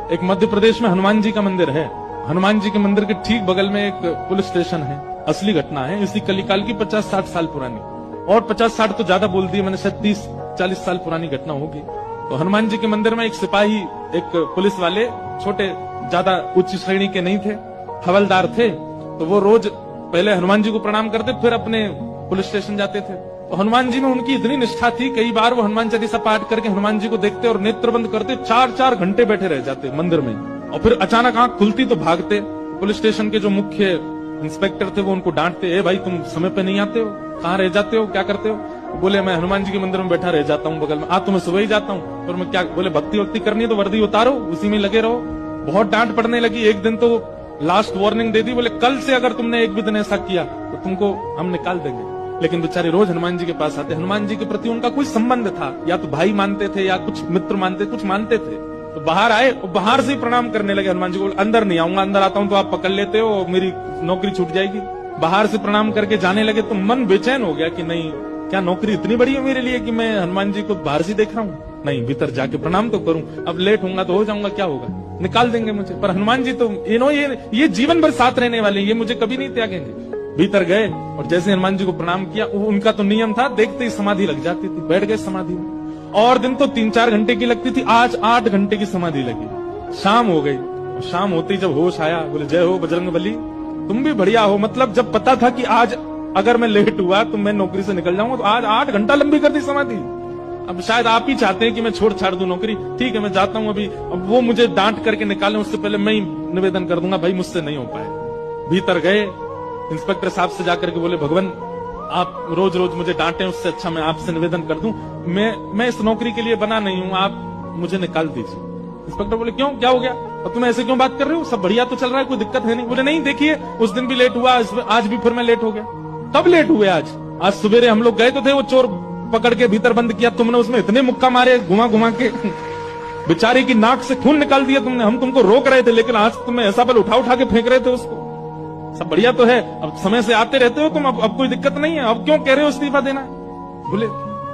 एक मध्य प्रदेश में हनुमान जी का मंदिर है। हनुमान जी के मंदिर के ठीक बगल में एक पुलिस स्टेशन है। असली घटना है, इसी कलिकाल की 50-60 साल पुरानी, और 50-60 तो ज्यादा बोल दिए मैंने, शायद 30-40 साल पुरानी घटना होगी। तो हनुमान जी के मंदिर में एक सिपाही, एक पुलिस वाले, छोटे, ज्यादा उच्च श्रेणी के नहीं थे, हवलदार थे। तो वो रोज पहले हनुमान जी को प्रणाम करते, फिर अपने पुलिस स्टेशन जाते थे। तो हनुमान जी में उनकी इतनी निष्ठा थी, कई बार वो हनुमान चालीसा पाठ करके हनुमान जी को देखते और नेत्र बंद करते, 4-4 घंटे बैठे रह जाते मंदिर में, और फिर अचानक आंख खुलती तो भागते। पुलिस स्टेशन के जो मुख्य इंस्पेक्टर थे वो उनको डांटते, ए भाई तुम समय पे नहीं आते हो, कहाँ रह जाते हो, क्या करते हो? बोले मैं हनुमान जी के मंदिर में बैठा रह जाता हूँ बगल में। तो मैं सुबह ही जाता हूँ, और मैं क्या, बोले भक्ति वक्ति करनी है तो वर्दी उतारो, उसी में लगे रहो। बहुत डांट पड़ने लगी। एक दिन तो लास्ट वार्निंग दे दी, बोले कल से अगर तुमने एक भी दिन ऐसा किया तो तुमको हम निकाल देंगे। लेकिन बेचारे रोज हनुमान जी के पास आते। हनुमान जी के प्रति उनका कोई संबंध था, या तो भाई मानते थे या कुछ मित्र मानते, कुछ मानते थे। तो बाहर आए, बाहर से ही प्रणाम करने लगे हनुमान जी को। अंदर नहीं आऊंगा, अंदर आता हूं तो आप पकड़ लेते हो, मेरी नौकरी छूट जाएगी। बाहर से प्रणाम करके जाने लगे तो मन बेचैन हो गया कि नहीं, क्या नौकरी इतनी बड़ी है मेरे लिए कि मैं हनुमान जी को बाहर से देख रहा हूँ? नहीं, भीतर जाके प्रणाम तो करूं। अब लेट होऊंगा तो हो जाऊंगा, क्या होगा, निकाल देंगे मुझे। पर हनुमान जी तो ये जीवन भर साथ रहने वाले, ये मुझे कभी नहीं त्यागेंगे। भीतर गए और जैसे हनुमान जी को प्रणाम किया, उनका तो नियम था, देखते ही समाधि लग जाती थी, बैठ गए समाधि में। और दिन तो 3-4 घंटे की लगती थी, आज 8 घंटे की समाधि लगी। शाम हो गई, शाम होते ही जब होश आया, बोले जय हो बजरंगबली, तुम भी बढ़िया हो। मतलब जब पता था कि आज अगर मैं लेट हुआ तो मैं नौकरी से निकल जाऊंगा, तो आज 8 घंटा लंबी कर दी समाधि। अब शायद आप ही चाहते हैं कि मैं छोड़ छाड़ दूं नौकरी, ठीक है मैं जाता हूं अभी। अब वो मुझे डांट करके निकालें उससे पहले मैं ही निवेदन कर दूंगा, भाई मुझसे नहीं हो पाए। भीतर गए, इंस्पेक्टर साहब से जाकर के बोले, भगवान आप रोज रोज मुझे डांटे, उससे अच्छा मैं आपसे निवेदन कर दूं, मैं इस नौकरी के लिए बना नहीं हूं, आप मुझे निकाल दीजिए। इंस्पेक्टर बोले क्यों, क्या हो गया, और तुम ऐसे क्यों बात कर रहे हो, सब बढ़िया तो चल रहा है, कोई दिक्कत है नहीं? बोले नहीं, देखिए उस दिन भी लेट हुआ, आज भी फिर मैं लेट हो गया। कब लेट हुए? आज सवेरे हम लोग गए तो थे, वो चोर पकड़ के भीतर बंद किया, तुमने उसमें इतने मुक्का मारे घुमा घुमा के, बेचारे की नाक से खून निकाल दिया तुमने। हम तुमको रोक रहे थे, लेकिन आज तुम्हें ऐसा बल उठा के फेंक रहे थे उसको। सब बढ़िया तो है, अब समय से आते रहते हो तुम, अब कोई दिक्कत नहीं है, अब क्यों कह रहे हो इस्तीफा देना? बोले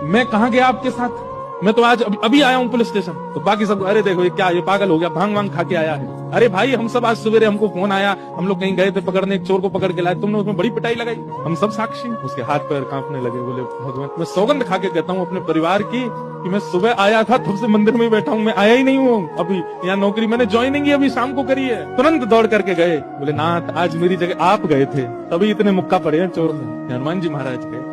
मैं कहां गया आपके साथ, मैं तो आज अभी आया हूं पुलिस स्टेशन। तो बाकी सब, अरे देखो ये क्या, ये पागल हो गया, भांग वांग खा के आया है। अरे भाई हम सब आज सवेरे, हमको फोन आया, हम लोग कहीं गए थे पकड़ने, एक चोर को पकड़ के लाए, तुमने उसमें बड़ी पिटाई लगाई, हम सब साक्षी। उसके हाथ पैर कांपने लगे। बोले भगवान, मैं सौगंध खा के कहता हूँ अपने परिवार की कि मैं सुबह आया था, तब से मंदिर में ही बैठा हूँ, मैं आया ही नहीं हूँ अभी। यहाँ नौकरी मैंने ज्वाइनिंग ही अभी शाम को करी है। तुरंत दौड़ करके गए, बोले नाथ आज मेरी जगह आप गए थे, तभी इतने मुक्का पड़े हैं चोर में। हनुमान जी महाराज गए।